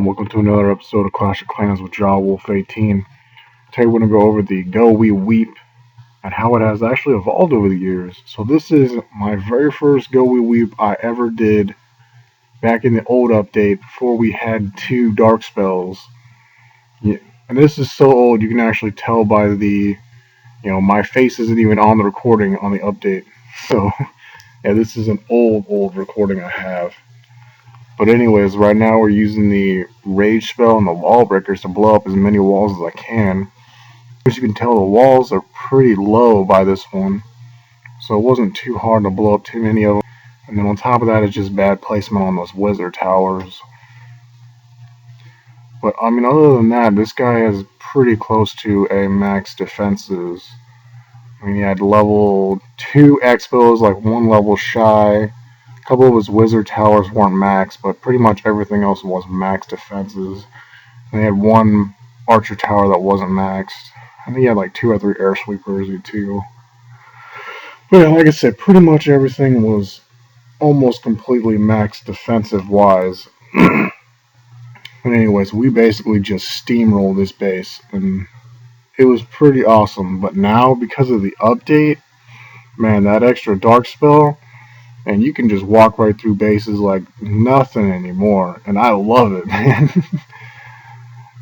and welcome to another episode of Clash of Clans with JawWolf18. Today we're going to go over the GoWiWiPE and how it has actually evolved over the years. So this is my very first GoWiWiPE I ever did back in the old update before we had 2 dark spells. Yeah, and this is so old you can actually tell by the, my face isn't even on the recording on the update. So yeah, this is an old recording I have. But anyways, right now we're using the rage spell and the wall breakers to blow up as many walls as I can. As you can tell, the walls are pretty low by this one, so it wasn't too hard to blow up too many of them. And then on top of that, it's just bad placement on those wizard towers. But I mean, other than that, this guy is pretty close to a max defenses. I mean, he had level 2 expos, like 1 level shy. A couple of his wizard towers weren't max, but pretty much everything else was max defenses. And they had 1 archer tower that wasn't maxed. I think he had like 2 or 3 air sweepers too. But yeah, like I said, pretty much everything was almost completely maxed defensive wise. But anyways, we basically just steamrolled this base, and it was pretty awesome. But now, because of the update, man, that extra dark spell, and you can just walk right through bases like nothing anymore. And I love it, man.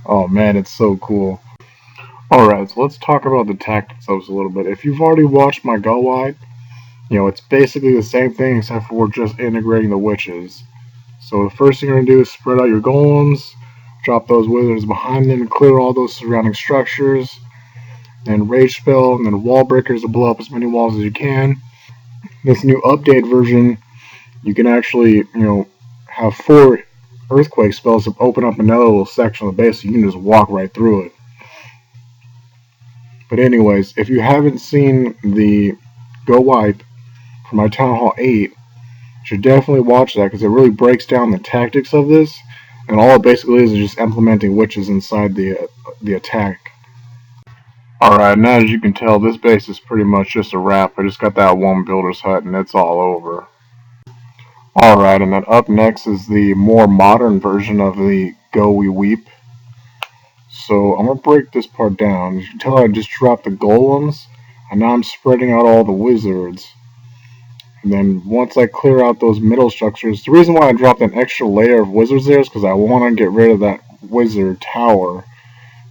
Oh man, it's so cool. Alright, so let's talk about the tactics of this a little bit. If you've already watched my GoWiWi, it's basically the same thing except for we're just integrating the witches. So the first thing you're going to do is spread out your golems, drop those wizards behind them, and clear all those surrounding structures. Then rage spell, and then wall breakers to blow up as many walls as you can. This new update version, you can actually, have 4 earthquake spells to open up another little section of the base so you can just walk right through it. But anyways, if you haven't seen the GoWiWi for my Town Hall 8, you should definitely watch that because it really breaks down the tactics of this, and all it basically is just implementing witches inside the attack. Alright, now as you can tell, this base is pretty much just a wrap. I just got that 1 builder's hut and it's all over. Alright, and then up next is the more modern version of the GoWiWiPE. So I'm going to break this part down. As you can tell, I just dropped the golems, and now I'm spreading out all the wizards. And then once I clear out those middle structures, the reason why I dropped an extra layer of wizards there is because I want to get rid of that wizard tower.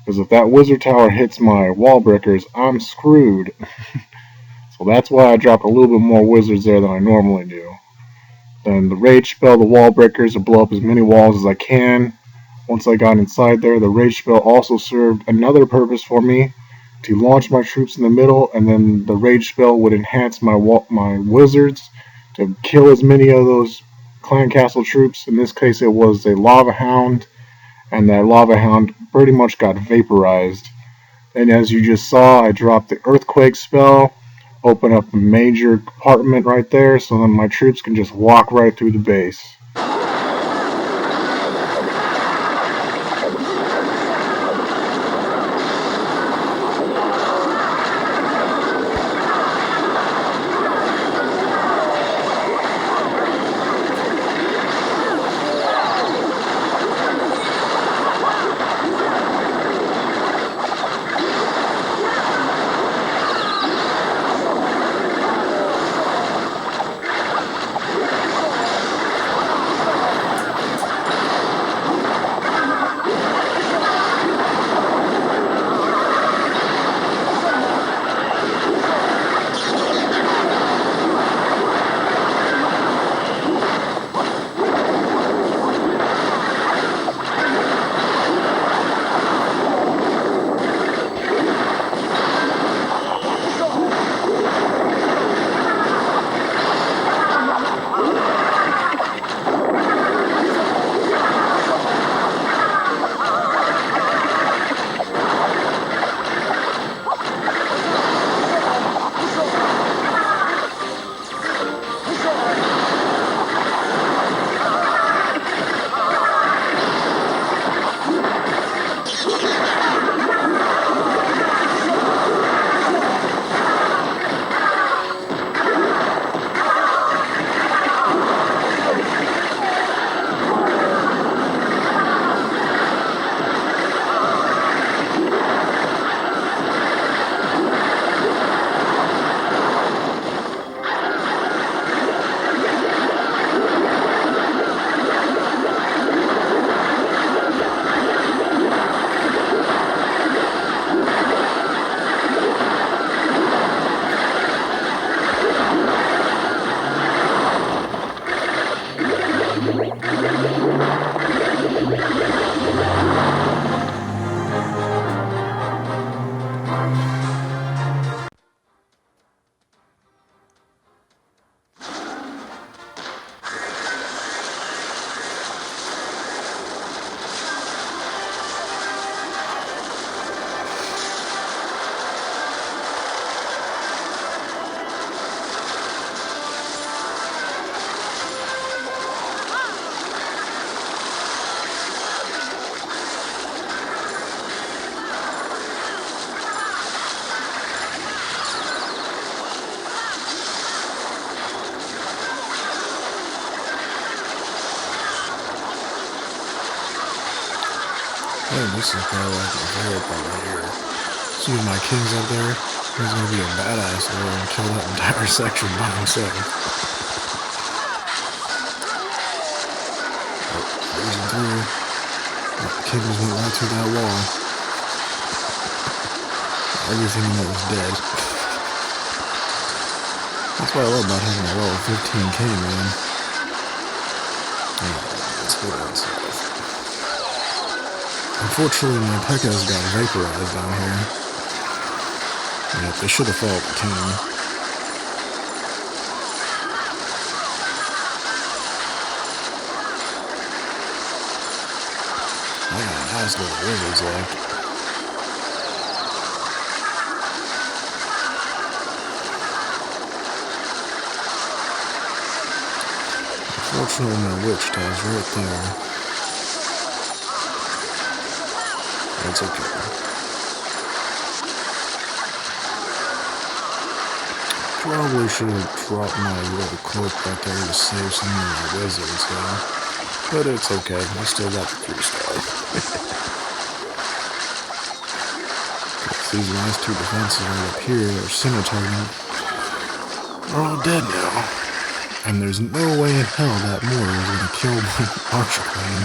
Because if that wizard tower hits my wall breakers, I'm screwed. So that's why I dropped a little bit more wizards there than I normally do. Then the rage spell, the wall breakers, to blow up as many walls as I can. Once I got inside there, the rage spell also served another purpose for me, to launch my troops in the middle, and then the rage spell would enhance my wizards to kill as many of those clan castle troops. In this case, it was a lava hound, and that lava hound pretty much got vaporized. And as you just saw, I dropped the earthquake spell, open up a major compartment right there, so then my troops can just walk right through the base. Oh, this is probably like my favorite part right here. See my king's up there? He's gonna be a badass and kill that entire section by himself. Oh, breezing through. Oh, the king just went right through that wall. Everything in there is dead. That's what I love about having a level 15 king, man. Alright, let's go down south. Unfortunately, my P.E.K.K.A.s got vaporized down here. Yeah, they should have followed the king. I got an ass load of wizards left. Unfortunately, my witch dies right there. That's okay. Probably should have dropped my little cloak right there to save some of my wizards, though. But it's okay, I still got the 3-star. These last two defenses right up here are Scimitarring are all dead now. And there's no way in hell that mortar is gonna kill my Archer Queen.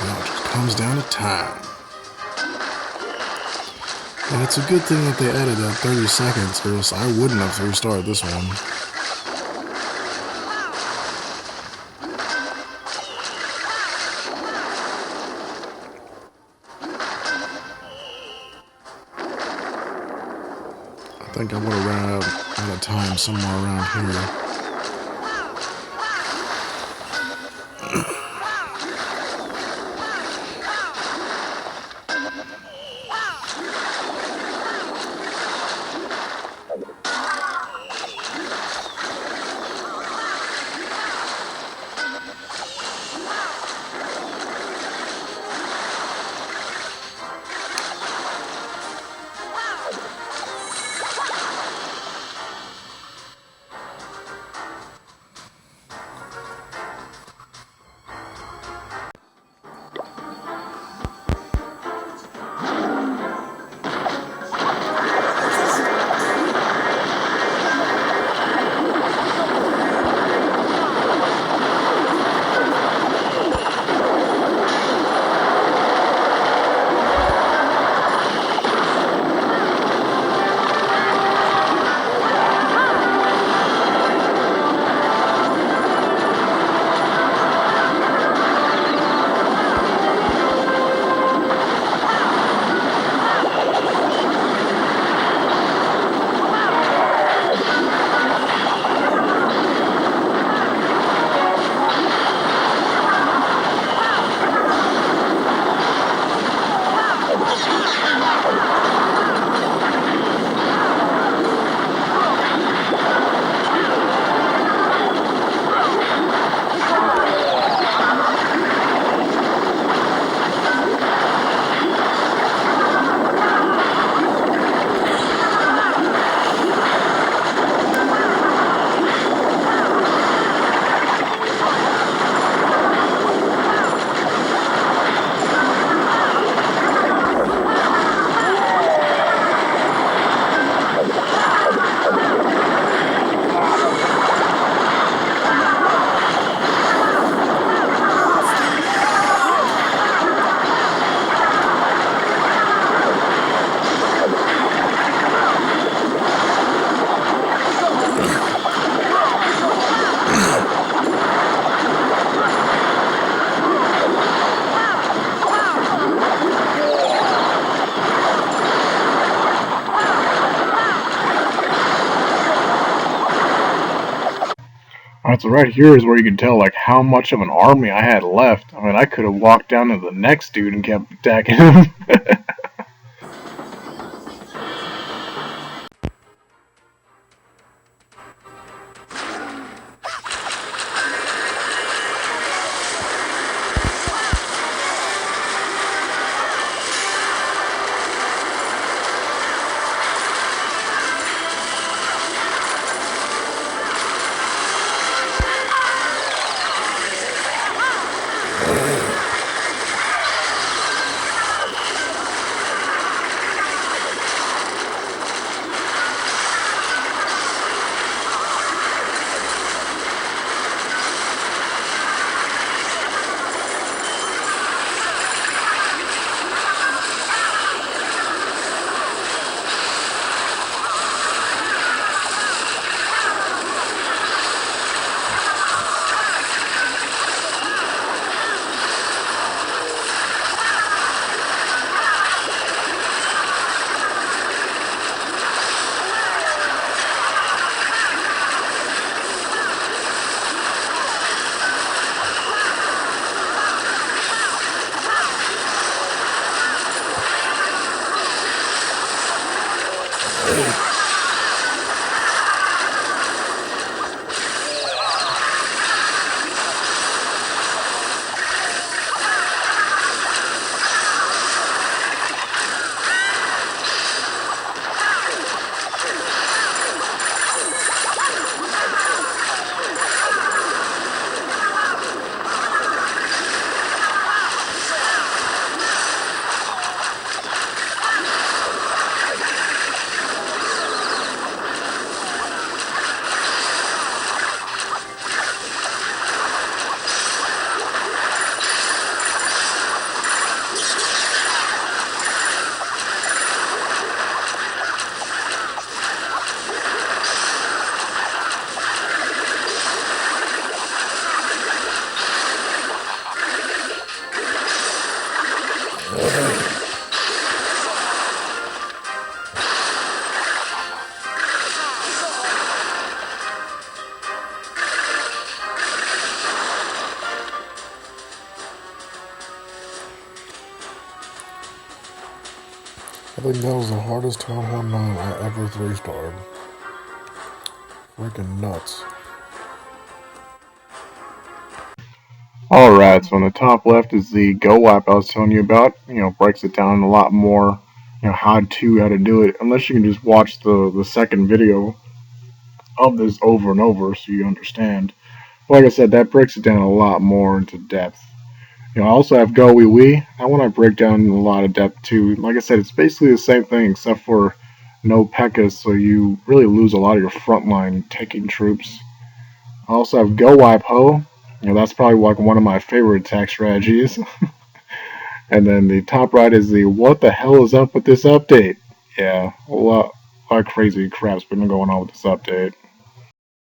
Well, it just comes down to time. And it's a good thing that they added that 30 seconds, or else I wouldn't have 3-starred this one. I think I would have ran out of time somewhere around here. Alright, so right here is where you can tell like how much of an army I had left. I mean, I could have walked down to the next dude and kept attacking him. think that was the hardest Town Hall 9 I ever 3-starred. Freaking nuts. Alright, so on the top left is the GoWiWiPE I was telling you about. Breaks it down a lot more, how to do it, unless you can just watch the second video of this over and over so you understand. Like I said, that breaks it down a lot more into depth. I also have GoWiWi. That one I break down in a lot of depth too. Like I said, it's basically the same thing except for no P.E.K.K.A.s, so you really lose a lot of your frontline taking troops. I also have GoWiWiPe. That's probably like one of my favorite attack strategies. And then the top right is the what the hell is up with this update? Yeah, a lot of crazy crap's been going on with this update.